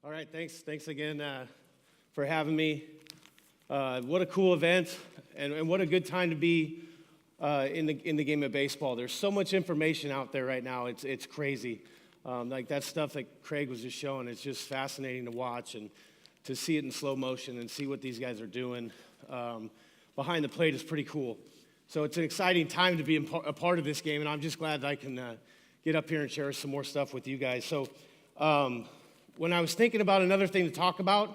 All right, thanks again for having me. What a cool event, and what a good time to be in the game of baseball. There's so much information out there right now. It's crazy. Like that stuff that Craig was just showing. It's just fascinating to watch and to see it in slow motion and see what these guys are doing behind the plate is pretty cool. So it's an exciting time to be a part of this game, and I'm just glad that I can get up here and share some more stuff with you guys. So. When I was thinking about another thing to talk about,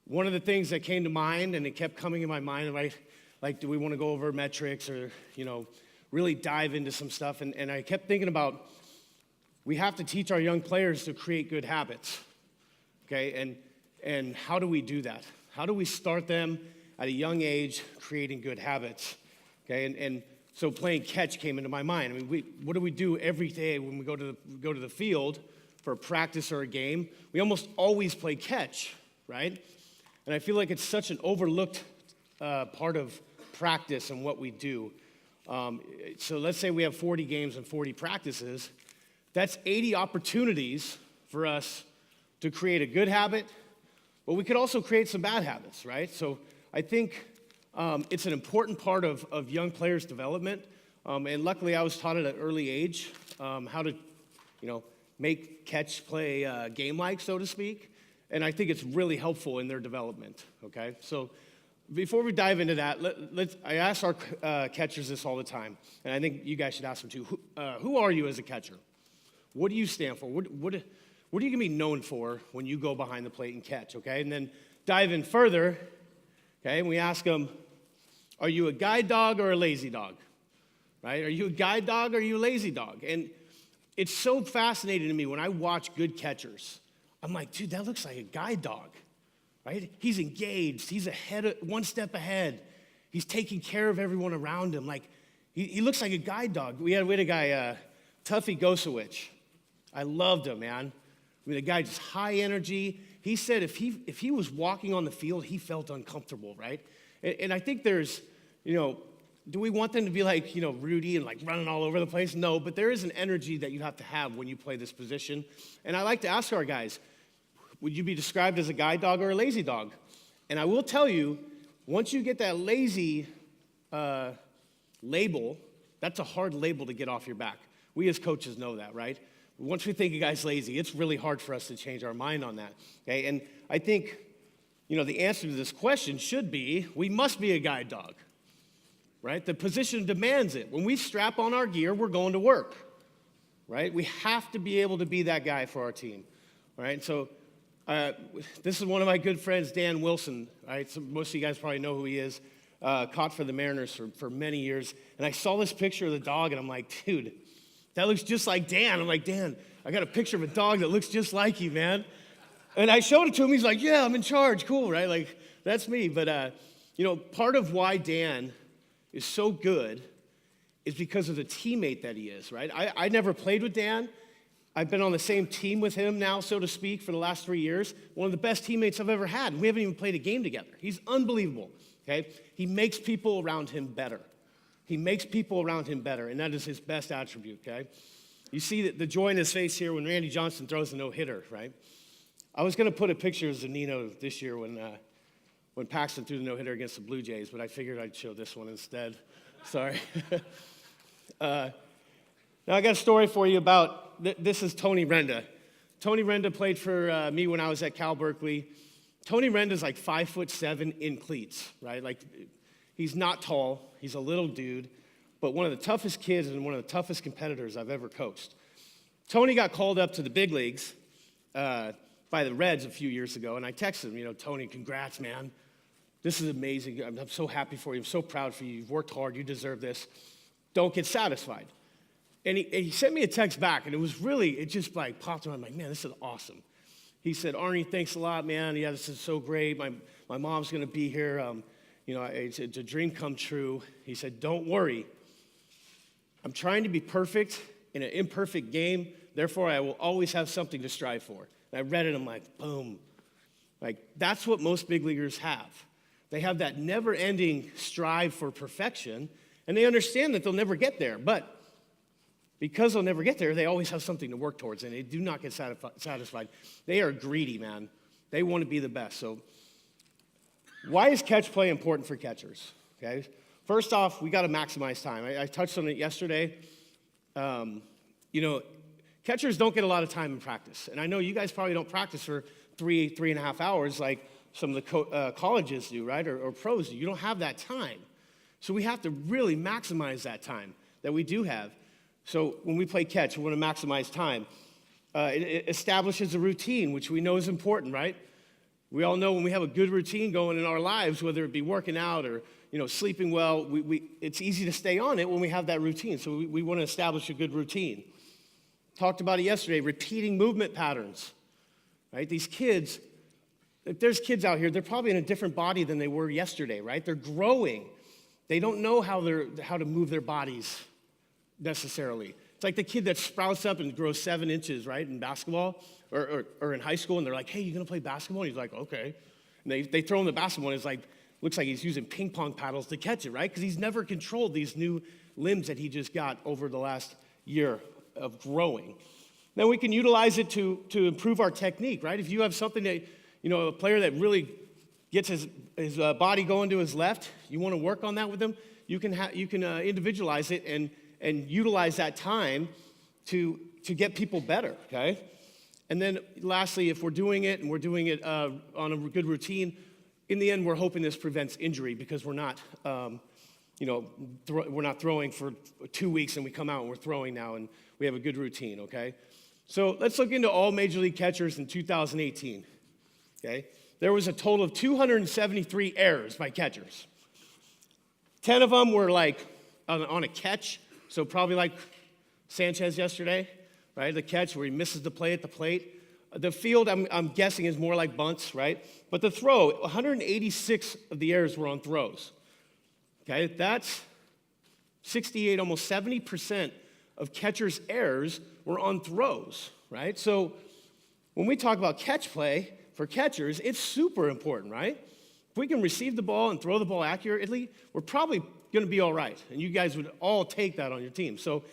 one of the things that came to mind, and it kept coming in my mind, right? Like, do we want to go over metrics or, really dive into some stuff? And I kept thinking about, we have to teach our young players to create good habits, okay? And how do we do that? How do we start them at a young age creating good habits, okay? And so playing catch came into my mind. I mean, what do we do every day when we go to the field for a practice or a game? We almost always play catch, right? And I feel like it's such an overlooked part of practice and what we do. So let's say we have 40 games and 40 practices. That's 80 opportunities for us to create a good habit, but we could also create some bad habits, right? So I think it's an important part of young players' development. And luckily, I was taught at an early age how to, make catch play game-like, so to speak. And I think it's really helpful in their development, okay? So before we dive into that, I ask our catchers this all the time, and I think you guys should ask them too. Who are you as a catcher? What do you stand for? What are you going to be known for when you go behind the plate and catch, okay? And then dive in further, okay? And we ask them, are you a guide dog or a lazy dog, right? Are you a guide dog or are you a lazy dog? And it's so fascinating to me when I watch good catchers. I'm like, dude, that looks like a guide dog, right? He's engaged. He's one step ahead. He's taking care of everyone around him. Like, he looks like a guide dog. We had a guy, Tuffy Gosowich. I loved him, man. I mean, the guy just high energy. He said if he was walking on the field, he felt uncomfortable, right? And I think there's, do we want them to be like, Rudy and like running all over the place? No, but there is an energy that you have to have when you play this position. And I like to ask our guys, would you be described as a guide dog or a lazy dog? And I will tell you, once you get that lazy label, that's a hard label to get off your back. We as coaches know that, right? Once we think a guy's lazy, it's really hard for us to change our mind on that, okay? And I think, the answer to this question should be, we must be a guide dog. Right? The position demands it. When we strap on our gear, we're going to work, right? We have to be able to be that guy for our team, right? So this is one of my good friends, Dan Wilson, right? So most of you guys probably know who he is. Caught for the Mariners for many years. And I saw this picture of the dog, and I'm like, dude, that looks just like Dan. I'm like, Dan, I got a picture of a dog that looks just like you, man. And I showed it to him. He's like, yeah, I'm in charge. Cool, right? Like, that's me. But, part of why Dan is so good is because of the teammate that he is, right? I never played with Dan. I've been on the same team with him now, so to speak, for the last 3 years. One of the best teammates I've ever had. We haven't even played a game together. He's unbelievable, okay? He makes people around him better. He makes people around him better, and that is his best attribute, okay? You see the joy in his face here when Randy Johnson throws a no-hitter, right? I was going to put a picture of Zunino this year when Paxton threw the no-hitter against the Blue Jays, but I figured I'd show this one instead. Sorry. Now I got a story for you about, this is Tony Renda. Tony Renda played for me when I was at Cal Berkeley. Tony Renda's like 5'7" in cleats, right? Like, he's not tall. He's a little dude, but one of the toughest kids and one of the toughest competitors I've ever coached. Tony got called up to the big leagues by the Reds a few years ago, and I texted him, Tony, congrats, man. This is amazing. I'm so happy for you. I'm so proud for you. You've worked hard. You deserve this. Don't get satisfied. And he sent me a text back, and it just like popped in my mind. Man, this is awesome. He said, Arnie, thanks a lot, man. Yeah, this is so great. My mom's going to be here. It's a dream come true. He said, don't worry. I'm trying to be perfect in an imperfect game. Therefore, I will always have something to strive for. And I read it, I'm like, boom. Like, that's what most big leaguers have. They have that never-ending strive for perfection, and they understand that they'll never get there. But because they'll never get there, they always have something to work towards, and they do not get satisfied. They are greedy, man. They want to be the best. So why is catch play important for catchers? Okay. First off, we got to maximize time. I touched on it yesterday. Catchers don't get a lot of time in practice. And I know you guys probably don't practice for 3.5 hours like some of the colleges do, right? Or pros do. You don't have that time. So we have to really maximize that time that we do have. So when we play catch, we want to maximize time. It establishes a routine, which we know is important, right? We all know when we have a good routine going in our lives, whether it be working out or sleeping well, it's easy to stay on it when we have that routine. So we want to establish a good routine. Talked about it yesterday, repeating movement patterns, right? These kids, if there's kids out here, they're probably in a different body than they were yesterday, right? They're growing. They don't know how to move their bodies necessarily. It's like the kid that sprouts up and grows 7 inches, right, in basketball or in high school, and they're like, hey, you gonna play basketball? And he's like, okay. And they throw him the basketball, and it's like, looks like he's using ping pong paddles to catch it, right? Because he's never controlled these new limbs that he just got over the last year of growing. Then we can utilize it to improve our technique, right? If you have something that, a player that really gets his body going to his left, you want to work on that with him, you can individualize it and utilize that time to get people better, okay? And then lastly, if we're doing it on a good routine, in the end, we're hoping this prevents injury because we're not, we're not throwing for 2 weeks and we come out and we're throwing now and we have a good routine, okay? So let's look into all Major League catchers in 2018, okay? There was a total of 273 errors by catchers. 10 of them were like on a catch, so probably like Sanchez yesterday, right? The catch where he misses the play at the plate. The field, I'm guessing, is more like bunts, right? But the throw, 186 of the errors were on throws. Okay, that's 68, almost 70% of catchers' errors were on throws, right? So when we talk about catch play for catchers, it's super important, right? If we can receive the ball and throw the ball accurately, we're probably going to be all right. And you guys would all take that on your team. So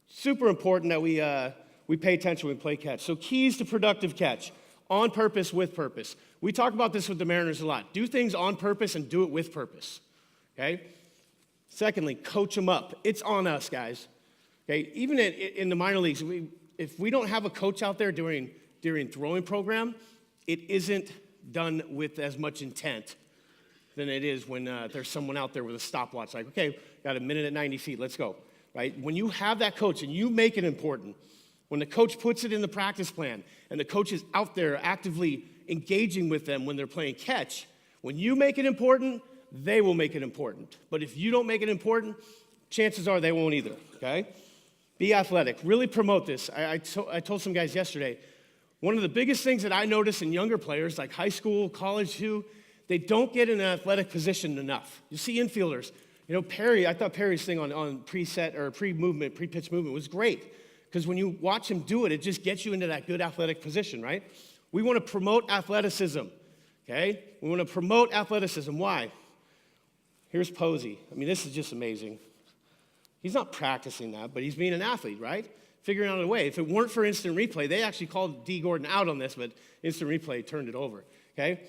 super important that we pay attention when we play catch. So keys to productive catch, on purpose, with purpose. We talk about this with the Mariners a lot. Do things on purpose and do it with purpose, okay? Secondly, coach them up. It's on us, guys. Okay, even in the minor leagues, if we don't have a coach out there during throwing program, it isn't done with as much intent than it is when there's someone out there with a stopwatch. Like, okay, got a minute at 90 feet, let's go. Right? When you have that coach and you make it important, when the coach puts it in the practice plan and the coach is out there actively engaging with them when they're playing catch, when you make it important, they will make it important. But if you don't make it important, chances are they won't either, okay? Be athletic. Really promote this. I told some guys yesterday, one of the biggest things that I notice in younger players, like high school, college too, they don't get in an athletic position enough. You see infielders. Perry, I thought Perry's thing on preset or pre-movement, pre-pitch movement was great. Because when you watch him do it, it just gets you into that good athletic position, right? We want to promote athleticism, okay? We want to promote athleticism. Why? Here's Posey. I mean, this is just amazing. He's not practicing that, but he's being an athlete, right? Figuring out a way. If it weren't for instant replay, they actually called D. Gordon out on this, but instant replay turned it over, okay?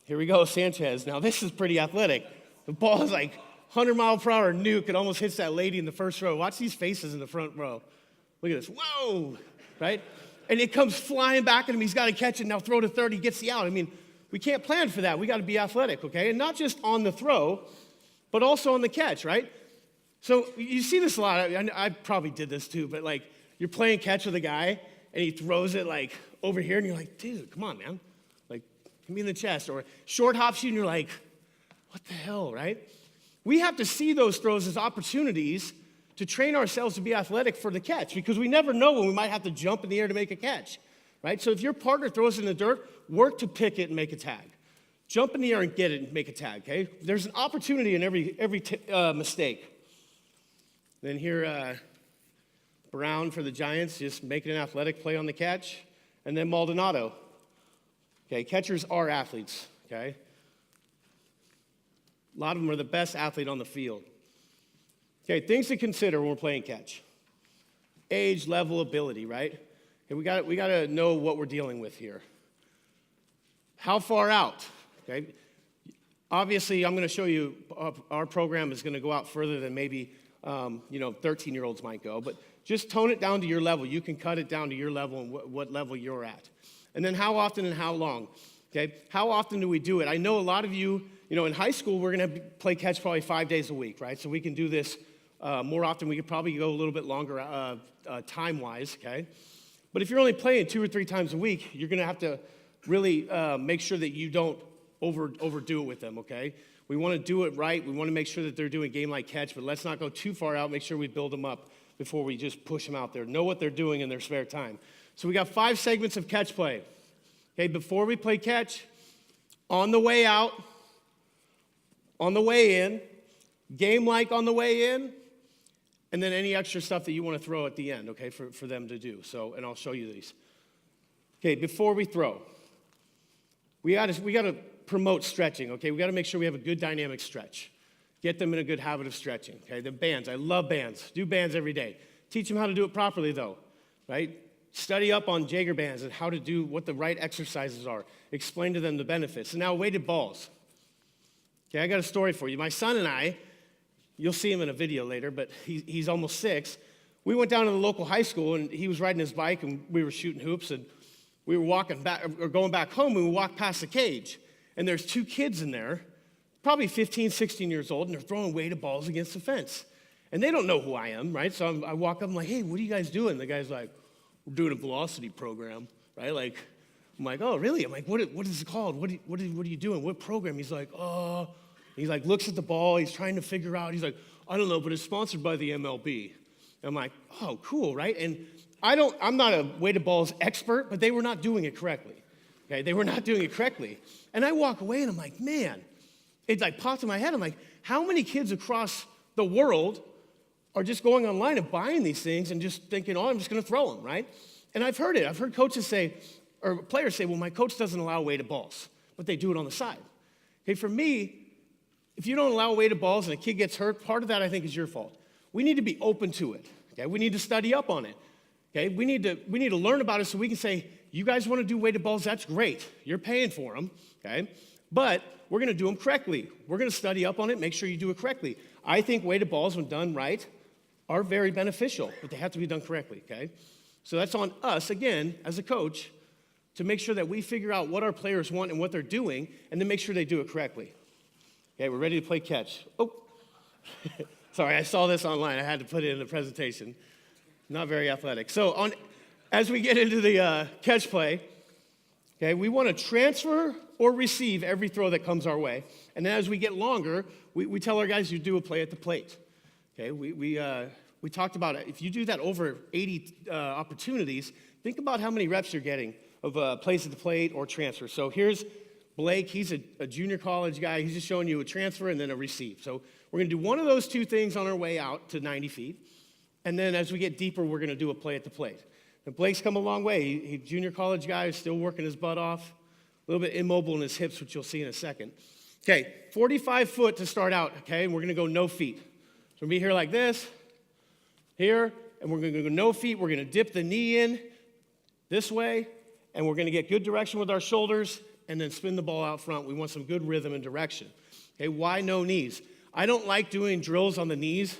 Here we go, Sanchez. Now, this is pretty athletic. The ball is like 100-mile-per-hour nuke. It almost hits that lady in the first row. Watch these faces in the front row. Look at this. Whoa, right? And it comes flying back at him. He's got to catch it. Now throw to third. He gets the out. I mean, we can't plan for that. We got to be athletic, okay? And not just on the throw, but also on the catch, right? So you see this a lot. I probably did this too, but like you're playing catch with a guy and he throws it like over here and you're like, dude, come on, man. Like, hit me in the chest. Or short hops you and you're like, what the hell, right? We have to see those throws as opportunities to train ourselves to be athletic for the catch because we never know when we might have to jump in the air to make a catch, right? So if your partner throws it in the dirt, work to pick it and make a tag. Jump in the air and get it and make a tag, okay? There's an opportunity in every mistake. Then here, Brown for the Giants, just making an athletic play on the catch. And then Maldonado. Okay, catchers are athletes, okay? A lot of them are the best athlete on the field. Okay, things to consider when we're playing catch. age, level, ability, right? Okay, we got to know what we're dealing with here. How far out? Okay. Obviously, I'm going to show you our program is going to go out further than maybe 13-year-olds might go, but just tone it down to your level. You can cut it down to your level and what level you're at. And then how often and how long? Okay, how often do we do it? I know a lot of you, in high school, we're going to play catch probably 5 days a week, right? So we can do this more often. We could probably go a little bit longer time-wise, okay? But if you're only playing 2 or 3 times a week, you're going to have to really make sure that you don't overdo it with them, okay? We want to do it right. We want to make sure that they're doing game-like catch, but let's not go too far out. Make sure we build them up before we just push them out there. Know what they're doing in their spare time. So we got 5 segments of catch play. Okay, before we play catch, on the way out, on the way in, game-like on the way in, and then any extra stuff that you want to throw at the end, okay, for them to do. So, and I'll show you these. Okay, before we throw, we got to promote stretching, okay? We got to make sure we have a good dynamic stretch. Get them in a good habit of stretching, okay? The bands, I love bands. Do bands every day. Teach them how to do it properly, though, right? Study up on Jaeger bands and how to do what the right exercises are. Explain to them the benefits. And now weighted balls. Okay, I got a story for you. My son and I, you'll see him in a video later, but he's almost 6. We went down to the local high school, and he was riding his bike, and we were shooting hoops, and we were walking back, or going back home, and we walked past the cage. And there's 2 kids in there, probably 15, 16 years old, and they're throwing weighted balls against the fence. And they don't know who I am, right? So I walk up, I'm like, hey, what are you guys doing? The guy's like, we're doing a velocity program, right? Like, I'm like, oh, really? I'm like, what is it called? What are you doing? What program? He's like, oh. He's like, looks at the ball. He's trying to figure out. He's like, I don't know, but it's sponsored by the MLB. And I'm like, oh, cool, right? And I'm not a weighted balls expert, but they were not doing it correctly. Okay, they were not doing it correctly. And I walk away, and I'm like, man, it like popped in my head. I'm like, how many kids across the world are just going online and buying these things and just thinking, oh, I'm just going to throw them, right? And I've heard it. I've heard coaches say, or players say, well, my coach doesn't allow weighted balls, but they do it on the side. Okay, for me, if you don't allow weighted balls and a kid gets hurt, part of that I think is your fault. We need to be open to it. Okay, we need to study up on it. Okay, we need to learn about it so we can say, you guys want to do weighted balls? That's great. You're paying for them. Okay, but we're going to do them correctly. We're going to study up on it, make sure you do it correctly. I think weighted balls, when done right, are very beneficial, but they have to be done correctly, okay? So that's on us, again, as a coach, to make sure that we figure out what our players want and what they're doing, and then make sure they do it correctly. Okay, we're ready to play catch. Oh, sorry, I saw this online. I had to put it in the presentation. Not very athletic. So as we get into the catch play, okay, we want to transfer or receive every throw that comes our way. And then as we get longer, we tell our guys you do a play at the plate. Okay, we talked about it. If you do that over 80 opportunities, think about how many reps you're getting of plays at the plate or transfer. So here's Blake. He's a junior college guy. He's just showing you a transfer and then a receive. So we're going to do one of those 2 things on our way out to 90 feet. And then as we get deeper, we're going to do a play at the plate. And Blake's come a long way. He's a junior college guy who's still working his butt off. A little bit immobile in his hips, which you'll see in a second. Okay, 45 foot to start out, okay? And we're going to go no feet. So we're going to be here like this, here, and we're going to go no feet. We're going to dip the knee in this way, and we're going to get good direction with our shoulders, and then spin the ball out front. We want some good rhythm and direction. Okay, why no knees? I don't like doing drills on the knees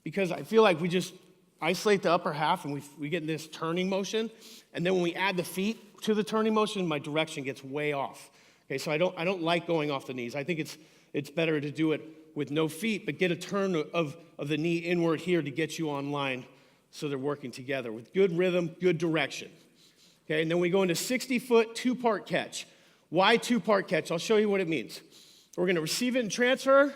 because I feel like we just isolate the upper half, and we get in this turning motion, and then when we add the feet to the turning motion, my direction gets way off. Okay, so I don't like going off the knees. I think it's better to do it with no feet, but get a turn of the knee inward here to get you on line so they're working together with good rhythm, good direction. Okay, and then we go into 60-foot, 2-part catch. Why 2-part catch? I'll show you what it means. We're going to receive it and transfer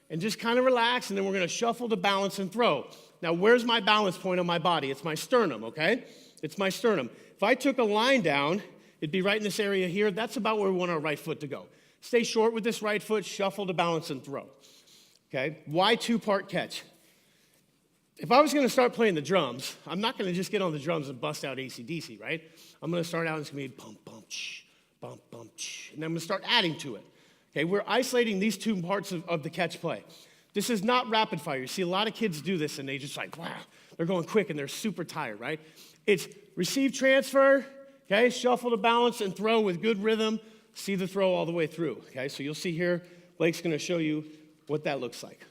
and just kind of relax, and then we're going to shuffle to balance and throw. Now, where's my balance point on my body? It's my sternum, okay? It's my sternum. If I took a line down, it'd be right in this area here. That's about where we want our right foot to go. Stay short with this right foot, shuffle to balance and throw. Okay, why 2-part catch? If I was going to start playing the drums, I'm not going to just get on the drums and bust out AC/DC, right? I'm going to start out and it's going to be bump, bump, ch, bump, bump, ch, and then I'm going to start adding to it. Okay, we're isolating these 2 parts of the catch play. This is not rapid fire. You see a lot of kids do this, and they just like, wow, they're going quick, and they're super tired, right? It's receive, transfer, okay, shuffle to balance, and throw with good rhythm. See the throw all the way through, okay? So you'll see here, Blake's going to show you what that looks like.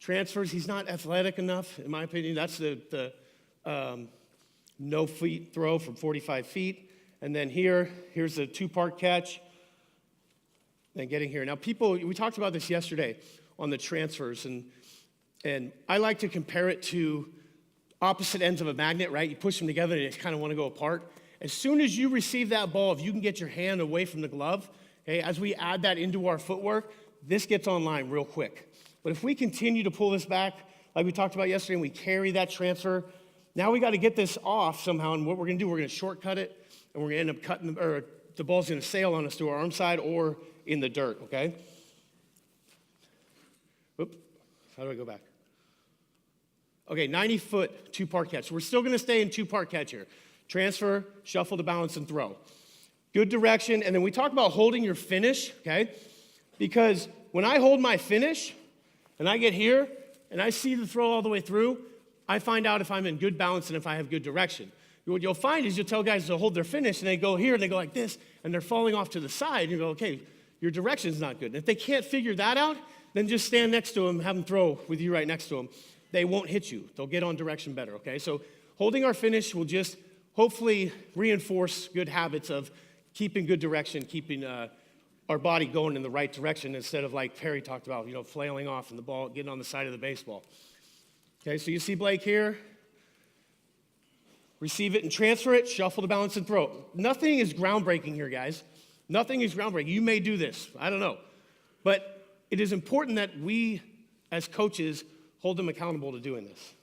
Transfers, he's not athletic enough, in my opinion. That's the no feet throw from 45 feet. And then here's a two-part catch. And getting here. Now, we talked about this yesterday on the transfers, and I like to compare it to opposite ends of a magnet, right? You push them together and they kind of want to go apart. As soon as you receive that ball, if you can get your hand away from the glove, okay, as we add that into our footwork, this gets online real quick. But if we continue to pull this back, like we talked about yesterday, and we carry that transfer, now we got to get this off somehow, and what we're going to do, we're going to shortcut it, and we're going to end up cutting, or the ball's going to sail on us to our arm side or in the dirt, okay? Oop, how do I go back? Okay, 90-foot two-part catch. So we're still going to stay in two-part catch here. Transfer, shuffle to balance, and throw. Good direction, and then we talk about holding your finish, okay? Because when I hold my finish, and I get here, and I see the throw all the way through, I find out if I'm in good balance and if I have good direction. What you'll find is you'll tell guys to hold their finish, and they go here, and they go like this, and they're falling off to the side, and you go, okay, your direction's not good. And if they can't figure that out, then just stand next to them, have them throw with you right next to them. They won't hit you. They'll get on direction better, okay? So holding our finish will just hopefully reinforce good habits of keeping good direction, keeping our body going in the right direction instead of like Perry talked about, flailing off and the ball getting on the side of the baseball. Okay, so you see Blake here. Receive it and transfer it, shuffle to balance and throw. Nothing is groundbreaking here, guys. Nothing is groundbreaking. You may do this. I don't know. But it is important that we, as coaches, hold them accountable to doing this.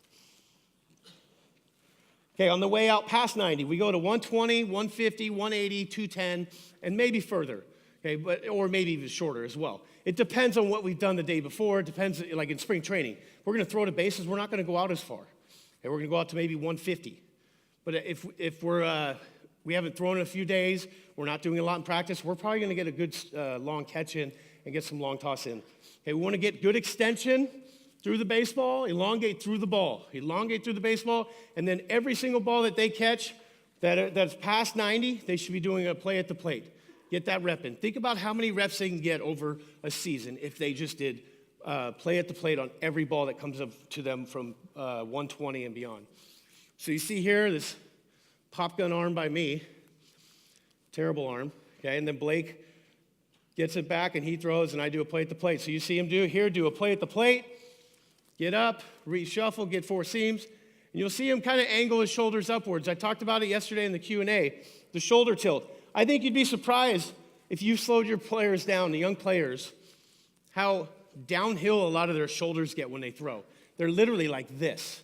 Okay, on the way out past 90, we go to 120, 150, 180, 210, and maybe further. Okay, or maybe even shorter as well. It depends on what we've done the day before. It depends, like in spring training. We're going to throw to bases. We're not going to go out as far. Okay, we're going to go out to maybe 150. But if we haven't thrown in a few days, we're not doing a lot in practice, we're probably going to get a good long catch in and get some long toss in. Okay, we want to get good extension through the baseball, elongate through the ball. Elongate through the baseball, and then every single ball that they catch that's past 90, they should be doing a play at the plate. Get that rep in. Think about how many reps they can get over a season if they just did play at the plate on every ball that comes up to them from 120 and beyond. So you see here, this pop gun arm by me, terrible arm, okay? And then Blake gets it back and he throws and I do a play at the plate. So you see him do a play at the plate, get up, reshuffle, get four seams, and you'll see him kind of angle his shoulders upwards. I talked about it yesterday in the Q&A, the shoulder tilt. I think you'd be surprised if you slowed your players down, the young players, how downhill a lot of their shoulders get when they throw. They're literally like this.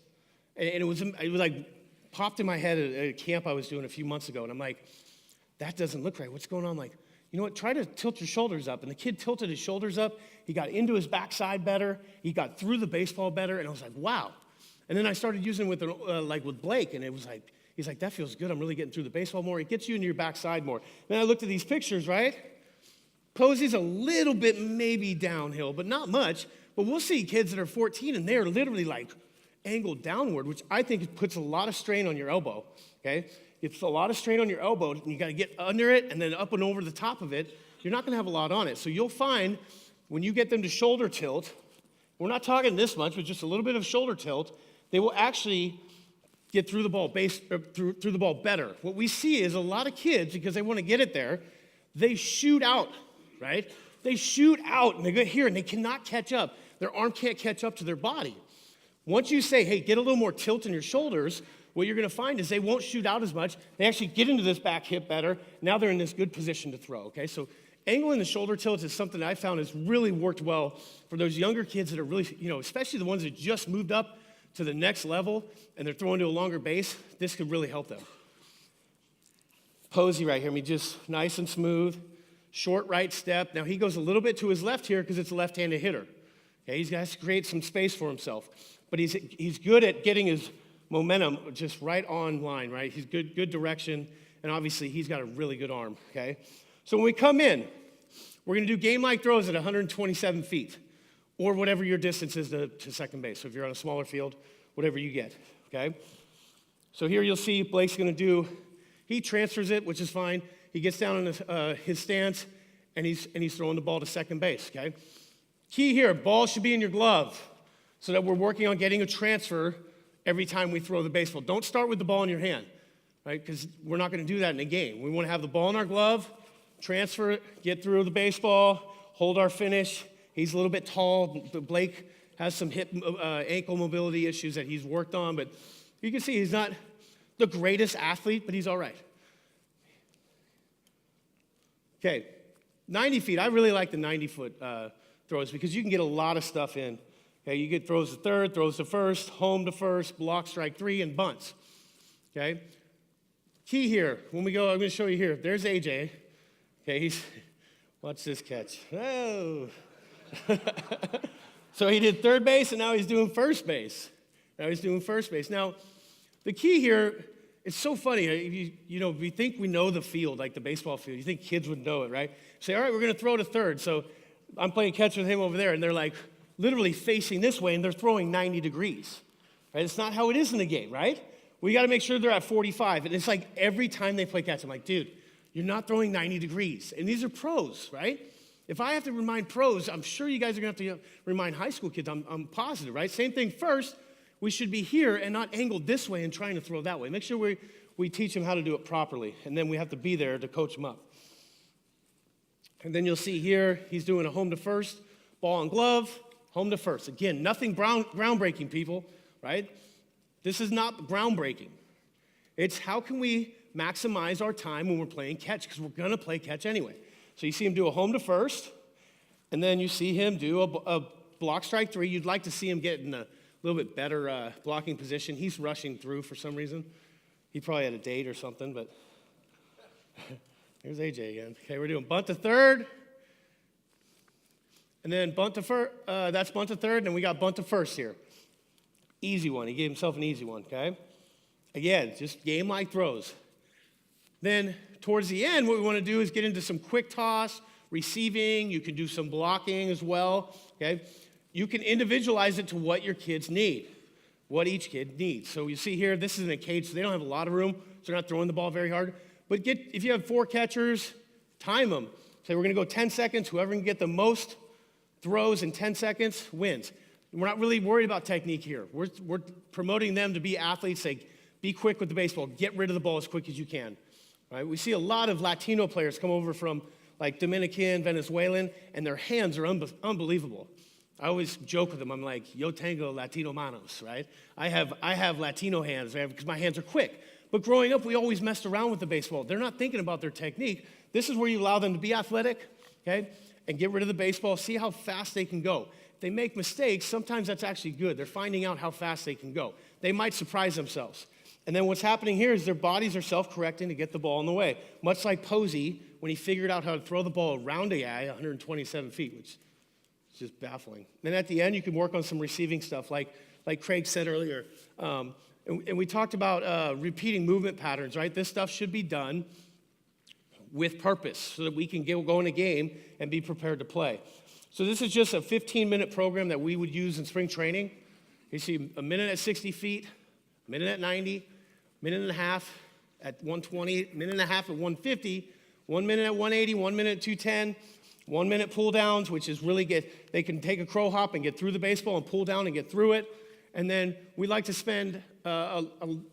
And it was like popped in my head at a camp I was doing a few months ago, and I'm like, that doesn't look right. What's going on? I'm like, you know what? Try to tilt your shoulders up. And the kid tilted his shoulders up. He got into his backside better. He got through the baseball better. And I was like, wow. And then I started using it with Blake, and it was like, he's like, that feels good. I'm really getting through the baseball more. It gets you into your backside more. Then I looked at these pictures, right? Posey's a little bit maybe downhill, but not much. But we'll see kids that are 14, and they're literally like angled downward, which I think puts a lot of strain on your elbow, okay? It's a lot of strain on your elbow, and you got to get under it and then up and over the top of it. You're not going to have a lot on it. So you'll find when you get them to shoulder tilt, we're not talking this much, but just a little bit of shoulder tilt, they will actually get through the ball through the ball better. What we see is a lot of kids, because they want to get it there, they shoot out, right? They shoot out, and they get here, and they cannot catch up. Their arm can't catch up to their body. Once you say, hey, get a little more tilt in your shoulders, what you're going to find is they won't shoot out as much. They actually get into this back hip better. Now they're in this good position to throw, okay? So angling the shoulder tilts is something that I found has really worked well for those younger kids that are really, especially the ones that just moved up to the next level and they're throwing to a longer base. This could really help them. Posey right here, just nice and smooth, short right step. Now he goes a little bit to his left here because it's a left-handed hitter. Okay, he's got to create some space for himself. But he's good at getting his momentum just right on line, right? He's good direction, and obviously he's got a really good arm, okay? So when we come in, we're going to do game-like throws at 127 feet. or whatever your distance is to second base. So if you're on a smaller field, whatever you get, okay? So here you'll see Blake's going to do, he transfers it, which is fine. He gets down in his stance, and he's throwing the ball to second base, okay? Key here, ball should be in your glove so that we're working on getting a transfer every time we throw the baseball. Don't start with the ball in your hand, right? Because we're not going to do that in a game. We want to have the ball in our glove, transfer it, get through the baseball, hold our finish. He's a little bit tall. Blake has some hip, ankle mobility issues that he's worked on, but you can see he's not the greatest athlete, but he's all right. Okay, 90 feet. I really like the 90-foot throws because you can get a lot of stuff in. Okay, you get throws to third, throws to first, home to first, block, strike three, and bunts. Okay, key here, when we go, I'm going to show you here. There's AJ. Okay, watch this catch. Oh. So he did third base, and now he's doing first base. Now, the key here, it's so funny. We think we know the field, like the baseball field. You think kids would know it, right? Say, all right, we're going to throw to third. So I'm playing catch with him over there, and they're like literally facing this way, and they're throwing 90 degrees. Right? It's not how it is in the game, right? We got to make sure they're at 45. And it's like every time they play catch, I'm like, dude, you're not throwing 90 degrees. And these are pros, right? If I have to remind pros, I'm sure you guys are going to have to remind high school kids. I'm positive, right? Same thing first. We should be here and not angled this way and trying to throw that way. Make sure we teach them how to do it properly. And then we have to be there to coach them up. And then you'll see here, he's doing a home to first, ball and glove, home to first. Again, nothing groundbreaking, people, right? This is not groundbreaking. It's how can we maximize our time when we're playing catch, because we're going to play catch anyway. So you see him do a home to first, and then you see him do a block strike three. You'd like to see him get in a little bit better blocking position. He's rushing through for some reason. He probably had a date or something, but there's AJ again. Okay, we're doing bunt to third, and then bunt to first. That's bunt to third, and we got bunt to first here. Easy one. He gave himself an easy one, okay? Again, just game-like throws. Then towards the end, what we want to do is get into some quick toss, receiving. You can do some blocking as well, okay? You can individualize it to what your kids need, what each kid needs. So you see here, this is in a cage, so they don't have a lot of room, so they're not throwing the ball very hard. But if you have 4 catchers, time them. Say we're going to go 10 seconds. Whoever can get the most throws in 10 seconds wins. We're not really worried about technique here. We're promoting them to be athletes. Say, be quick with the baseball. Get rid of the ball as quick as you can. Right? We see a lot of Latino players come over from like Dominican, Venezuelan, and their hands are unbelievable. I always joke with them. I'm like, yo tengo Latino manos, right? I have Latino hands, right? Because my hands are quick. But growing up, we always messed around with the baseball. They're not thinking about their technique. This is where you allow them to be athletic, okay, and get rid of the baseball, see how fast they can go. If they make mistakes, sometimes that's actually good. They're finding out how fast they can go. They might surprise themselves. And then what's happening here is their bodies are self-correcting to get the ball in the way, much like Posey when he figured out how to throw the ball around a guy 127 feet, which is just baffling. Then at the end, you can work on some receiving stuff, like Craig said earlier. And we talked about repeating movement patterns, right? This stuff should be done with purpose so that we can go in a game and be prepared to play. So this is just a 15-minute program that we would use in spring training. You see a minute at 60 feet, a minute at 90, minute and a half at 120, minute and a half at 150, 1 minute at 180, 1 minute at 210, 1 minute pull downs, which is really they can take a crow hop and get through the baseball and pull down and get through it. And then we like to spend a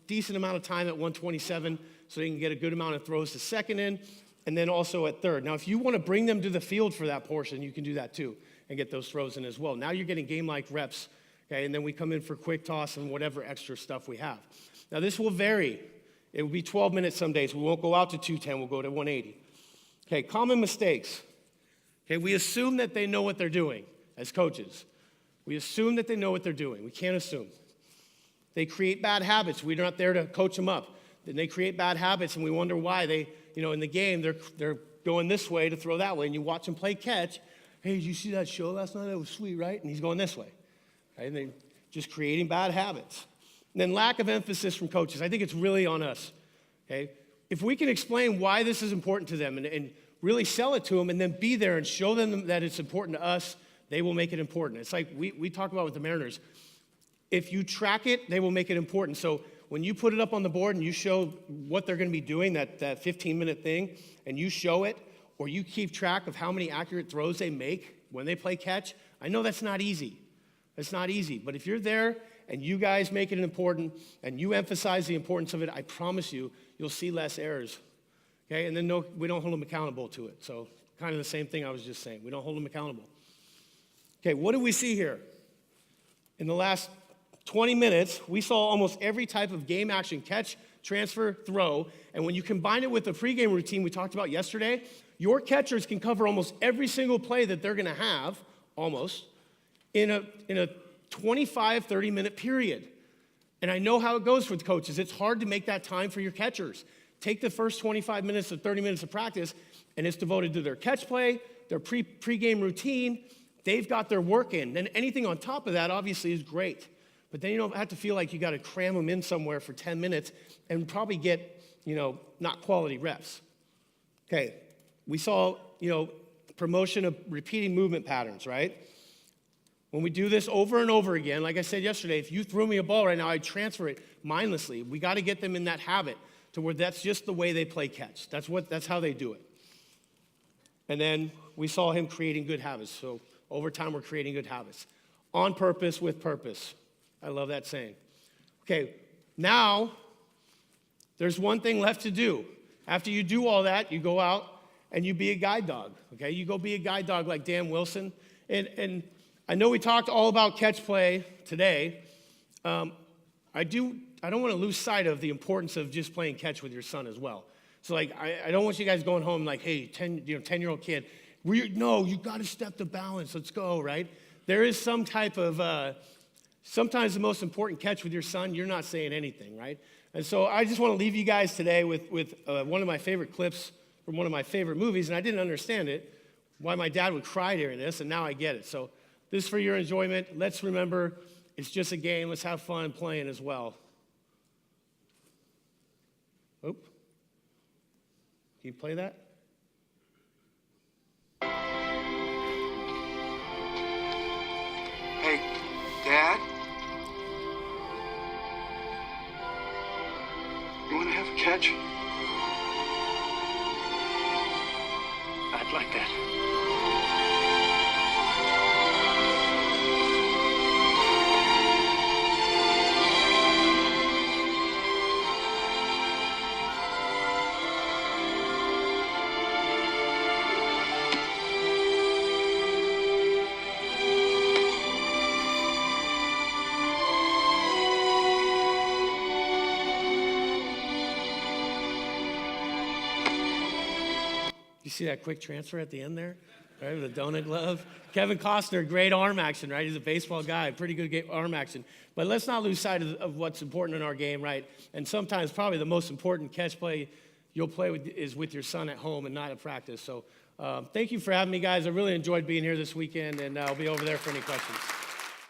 decent amount of time at 127 so they can get a good amount of throws to second in, and then also at third. Now, if you want to bring them to the field for that portion, you can do that too and get those throws in as well. Now you're getting game-like reps, okay? And then we come in for quick toss and whatever extra stuff we have. Now, this will vary. It will be 12 minutes some days. We won't go out to 210. We'll go to 180. Okay, common mistakes. Okay, we assume that they know what they're doing as coaches. We assume that they know what they're doing. We can't assume. They create bad habits. We're not there to coach them up. Then they create bad habits, and we wonder why they, in the game, they're going this way to throw that way, and you watch them play catch. Hey, did you see that show last night? That was sweet, right? And he's going this way. Right? And they're just creating bad habits. And then lack of emphasis from coaches. I think it's really on us. Okay? If we can explain why this is important to them and really sell it to them and then be there and show them that it's important to us, they will make it important. It's like we talk about with the Mariners. If you track it, they will make it important. So when you put it up on the board and you show what they're going to be doing, that 15-minute thing, and you show it, or you keep track of how many accurate throws they make when they play catch, I know that's not easy. It's not easy. But if you're there and you guys make it important and you emphasize the importance of it, I promise you, you'll see less errors. Okay? And then we don't hold them accountable to it. So kind of the same thing I was just saying. We don't hold them accountable. Okay, what do we see here? In the last 20 minutes, we saw almost every type of game action, catch, transfer, throw. And when you combine it with the pregame routine we talked about yesterday, your catchers can cover almost every single play that they're going to have, almost, in a 25, 30-minute period. And I know how it goes with coaches. It's hard to make that time for your catchers. Take the first 25 minutes to 30 minutes of practice, and it's devoted to their catch play, their pregame routine. They've got their work in. And anything on top of that, obviously, is great. But then you don't have to feel like you got to cram them in somewhere for 10 minutes and probably get, not quality reps. Okay, we saw, promotion of repeating movement patterns, right? When we do this over and over again, like I said yesterday, if you threw me a ball right now, I'd transfer it mindlessly. We got to get them in that habit to where that's just the way they play catch. That's how they do it. And then we saw him creating good habits. So over time, we're creating good habits. On purpose, with purpose. I love that saying. Okay, now there's one thing left to do. After you do all that, you go out and you be a guide dog. Okay, you go be a guide dog like Dan Wilson. And I know we talked all about catch play today. I don't want to lose sight of the importance of just playing catch with your son as well. So I don't want you guys going home like, hey, 10-year-old kid, you got to step the balance. Let's go, right? There is some type of. Sometimes the most important catch with your son, you're not saying anything, right? And so I just want to leave you guys today with one of my favorite clips from one of my favorite movies, and I didn't understand it, why my dad would cry during this, and now I get it. So this is for your enjoyment. Let's remember, it's just a game. Let's have fun playing as well. Oop. Can you play that? Hey, Dad? You want to have a catch? I'd like that. You see that quick transfer at the end there? Right, with the donut glove. Kevin Costner, great arm action, right? He's a baseball guy, pretty good arm action. But let's not lose sight of what's important in our game, right? And sometimes probably the most important catch play you'll play is with your son at home and not at practice. So thank you for having me, guys. I really enjoyed being here this weekend, and I'll be over there for any questions.